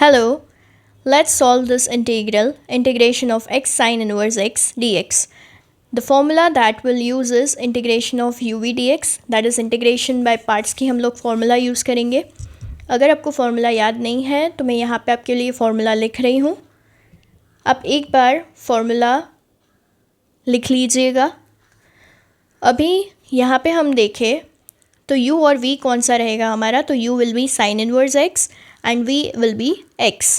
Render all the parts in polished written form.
Hello, let's solve this integration of x sine inverse x dx. The formula that we'll use is integration of uv dx, that is integration by parts की हम लोग formula use करेंगे. अगर आपको formula याद नहीं है तो मैं यहाँ पे आपके लिए formula लिख रही हूँ. आप एक बार formula लिख लीजिएगा. अभी यहाँ पे हम देखें तो u और v कौन सा रहेगा हमारा, तो u will be sin inverse x and v will be x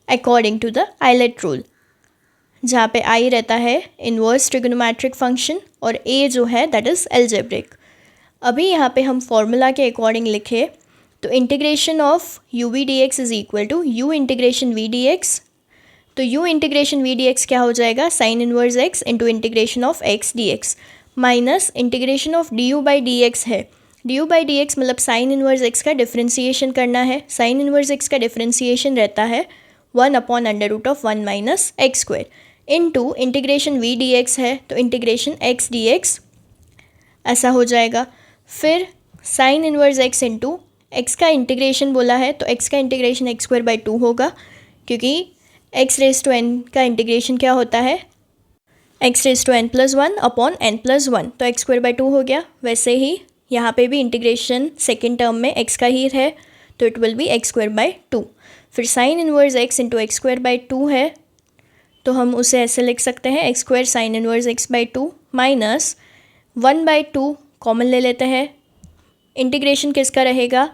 according to the Euler rule, जहाँ पे i रहता है इन्वर्स ट्रिगोनोमेट्रिक फंक्शन और a जो है दैट इज़ एल्जेब्रिक. अभी यहाँ पे हम फॉर्मूला के अकॉर्डिंग लिखे तो integration of u v d x is equal to u integration v d x. तो u integration v d x क्या हो जाएगा, sine inverse x into integration of x d x minus integration of d u by d x है. D u by d x मतलब sine inverse x का differentiation करना है. Sine inverse x का differentiation रहता है 1/√1 minus x square into integration v d x है तो इंटीग्रेशन x डी एक्स ऐसा हो जाएगा. फिर sign inverse x into x का इंटीग्रेशन बोला है तो x का इंटीग्रेशन एक्स स्क्वायर बाई 2 होगा, क्योंकि x रेज टू n का इंटीग्रेशन क्या होता है, x raise to n+1 upon n+1, तो एक्स स्क्वायर बाई 2 हो गया. वैसे ही यहाँ पे भी इंटीग्रेशन सेकेंड टर्म में x का ही है तो it will be x square by 2. फिर sign inverse x into x square by 2 है तो हम उसे ऐसे लिख सकते हैं x square sine inverse x by 2 minus 1/2 common ले लेते हैं. इंटीग्रेशन किसका रहेगा,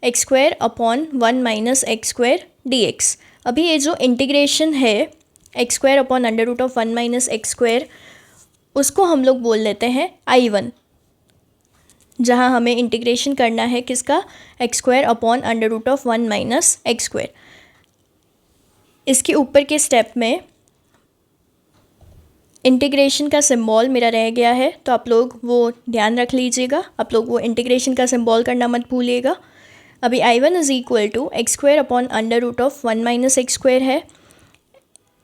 x square upon 1 minus x square D x. अभी ये जो इंटीग्रेशन है x square upon √1 minus x square, उसको हम लोग बोल लेते हैं I1, जहाँ हमें इंटीग्रेशन करना है किसका, x square upon √1 minus x square. इसके ऊपर के स्टेप में इंटीग्रेशन का सिंबल मेरा रह गया है तो आप लोग वो ध्यान रख लीजिएगा, आप लोग वो इंटीग्रेशन का सिंबल करना मत भूलिएगा. अभी I1 is equal to x square upon √1 minus x square है,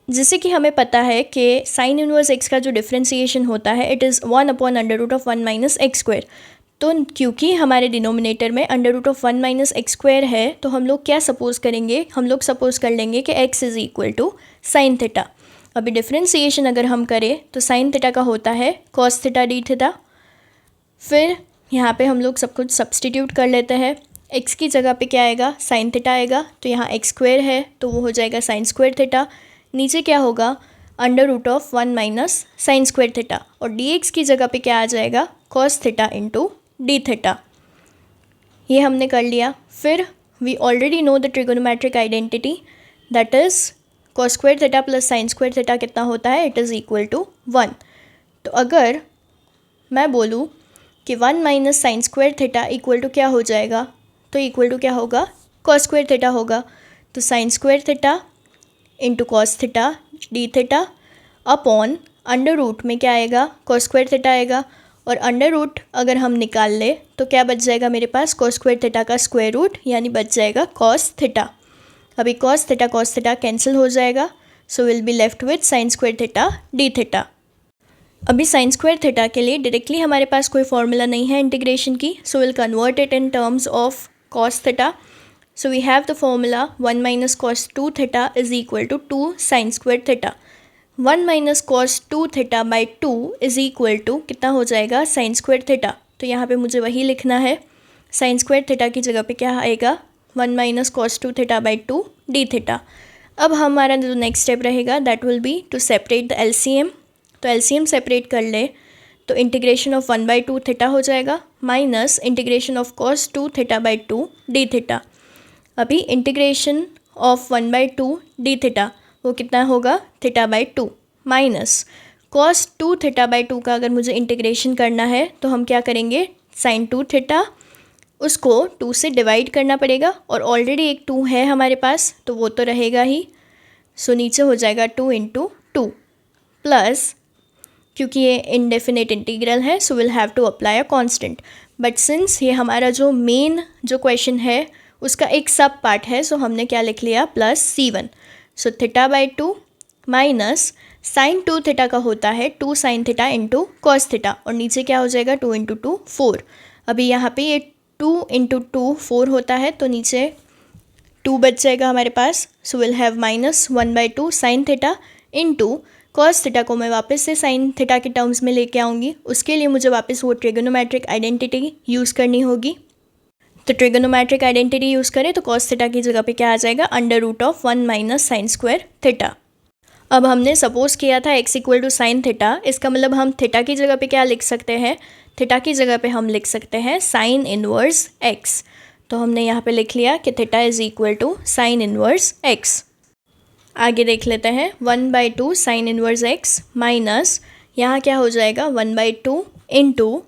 जिससे कि हमें पता है कि साइन इनवर्स x का जो डिफ्रेंसिएशन होता है it is 1/√1 minus x square. तो क्योंकि हमारे डिनोमिनेटर में √1 माइनस एक्स स्क्वायर है तो हम लोग क्या सपोज़ करेंगे, हम लोग सपोज़ कर लेंगे कि x is equal to sine theta. अभी डिफ्रेंसिएशन अगर हम करें तो साइन थीटा का होता है कॉस थीटा डी थीटा. फिर यहाँ पे हम लोग सब कुछ सब्सटीट्यूट कर लेते हैं. x की जगह पे क्या आएगा, साइन थीटा आएगा, तो यहाँ एक्स स्क्वायर है तो वो हो जाएगा साइन स्क्वायर थीटा. नीचे क्या होगा, √1 माइनस साइन स्क्वायर थीटा, और dx की जगह पे क्या आ जाएगा, cos theta into d theta. ये हमने कर लिया. फिर we already know the trigonometric identity, that is cos square theta plus sine square theta कितना होता है, इट इज़ इक्वल टू 1. तो अगर मैं बोलूँ कि 1 minus sine square theta equal to क्या हो जाएगा, तो इक्वल टू क्या होगा, कॉस स्क्वायर थीटा होगा. तो sine square theta into cos theta d theta upon under root में क्या आएगा, कॉस स्क्वायर थीटा आएगा, और अंडर रूट अगर हम निकाल ले तो क्या बच जाएगा मेरे पास, कॉस स्क्वायर थीटा का स्क्वायर रूट, यानी बच जाएगा कॉस थीटा. अभी कॉस थीटा कैंसिल हो जाएगा, so will be left with sign square theta d theta. अभी साइन स्क्वायर थीटा के लिए डायरेक्टली हमारे पास कोई फॉर्मूला नहीं है इंटीग्रेशन की, so will convert it in terms of cos theta. So we have the formula 1 minus cos 2 theta is equal to 2 sin square theta. 1 minus cos 2 theta by 2 is equal to कितना हो जाएगा, sin square theta. तो यहाँ पे मुझे वही लिखना है, sin square theta की जगह पे क्या आएगा, 1 minus cos 2 theta by 2 d theta. अब हमारा जो नेक्स्ट स्टेप रहेगा that will be to separate the LCM. तो LCM सेपरेट कर ले तो इंटीग्रेशन ऑफ 1/2 थीटा हो जाएगा minus integration of cos 2 theta by 2 d theta. अभी इंटीग्रेशन ऑफ 1/2 डी थीटा वो कितना होगा, theta by 2 minus cos 2 theta by 2 का अगर मुझे इंटीग्रेशन करना है तो हम क्या करेंगे, साइन 2 थीटा उसको 2 से डिवाइड करना पड़ेगा, और ऑलरेडी एक 2 है हमारे पास तो वो तो रहेगा ही. सो नीचे हो जाएगा 2 इंटू 2 प्लस, क्योंकि ये इनडेफिनेट इंटीग्रल है so will have to apply a constant. But since ये हमारा जो मेन जो क्वेश्चन है उसका एक सब पार्ट है सो हमने क्या लिख लिया, plus C1. So theta by 2 minus sine 2 theta का होता है 2 sine theta into cos theta, और नीचे क्या हो जाएगा 2 इंटू 2 4. अभी यहाँ पे ये 2 इंटू 2 4 होता है तो नीचे 2 बच जाएगा हमारे पास. So will have -1/2 sine theta into cos theta को मैं वापस से साइन थीटा के टर्म्स में लेके आऊँगी. उसके लिए मुझे वापस वो ट्रिगोनोमेट्रिक आइडेंटिटी यूज़ करनी होगी. तो ट्रिगोनोमेट्रिक आइडेंटिटी यूज़ करें तो कॉस थीटा की जगह पे क्या आ जाएगा, √1 - sin स्क्वायर थीटा. अब हमने सपोज किया था x = साइन थीटा. इसका मतलब हम थीटा की जगह पे क्या लिख सकते हैं, थीटा की जगह पे हम लिख सकते हैं साइन इनवर्स x. तो हमने यहाँ पे लिख लिया कि थीटा = साइन इनवर्स x. आगे देख लेते हैं. 1/2 साइन इनवर्स x माइनस यहाँ क्या हो जाएगा 1/2 इंटू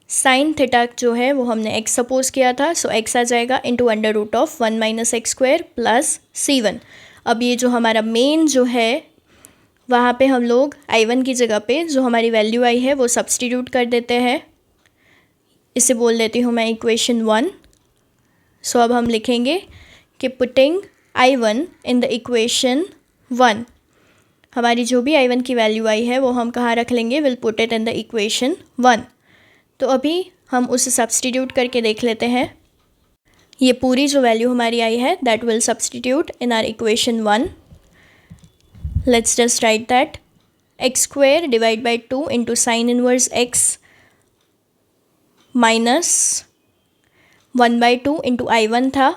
साइन थीटा जो है वो हमने x सपोज किया था. सो x आ जाएगा इंटू √1 - x² प्लस c1. अब ये जो हमारा मेन जो है वहाँ पे हम लोग I1 की जगह पे जो हमारी वैल्यू आई है वो सब्सटीट्यूट कर देते हैं. इसे बोल देती हूँ मैं इक्वेशन 1. सो अब हम लिखेंगे कि putting I1 in the equation 1. हमारी जो भी I1 की वैल्यू आई है वो हम कहाँ रख लेंगे, will put it in the equation 1. तो अभी हम उसे सब्सटीट्यूट करके देख लेते हैं. ये पूरी जो वैल्यू हमारी आई है that will substitute in R equation 1. Let's just right that x² divide by 2 into sine inverse x minus 1/2 into I1 था.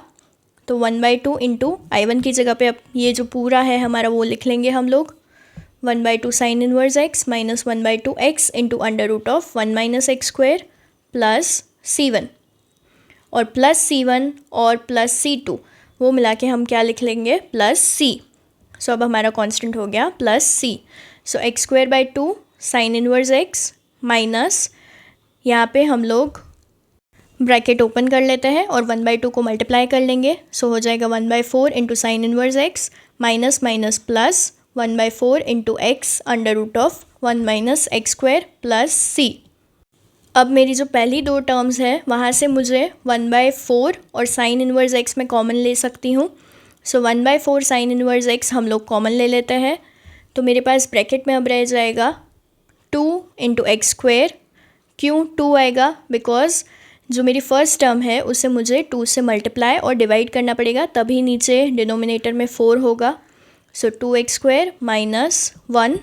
तो 1/2 इंटू I1 की जगह पे अब ये जो पूरा है हमारा वो लिख लेंगे हम लोग. 1/2 sign inverse x minus 1/2 x into √1 - x² plus c1. और प्लस c1 और प्लस c2 वो मिला के हम क्या लिख लेंगे, प्लस c. सो अब हमारा कांस्टेंट हो गया प्लस c. सो x²/2 sign inverse x minus यहाँ पे हम लोग ब्रैकेट ओपन कर लेते हैं और 1/2 को मल्टीप्लाई कर लेंगे. सो हो जाएगा 1/4 into sine inverse x minus minus plus 1/4 into x √1 - x² plus c. अब मेरी जो पहली दो टर्म्स है वहाँ से मुझे 1/4 और साइन इनवर्स x में कॉमन ले सकती हूँ. सो 1/4 साइन इनवर्स x हम लोग कॉमन ले लेते हैं. तो मेरे पास ब्रैकेट में अब रह जाएगा 2 इंटू x². क्यों 2 आएगा, बिकॉज जो मेरी फर्स्ट टर्म है उसे मुझे 2 से मल्टीप्लाई और डिवाइड करना पड़ेगा, तभी नीचे डिनोमिनेटर में 4 होगा. सो 2x² minus 1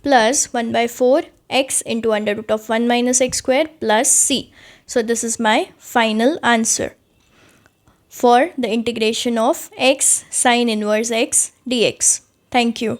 plus 1/4 x into √1 - x² plus c. So this is my final answer for the integration of x sin inverse x dx. Thank you.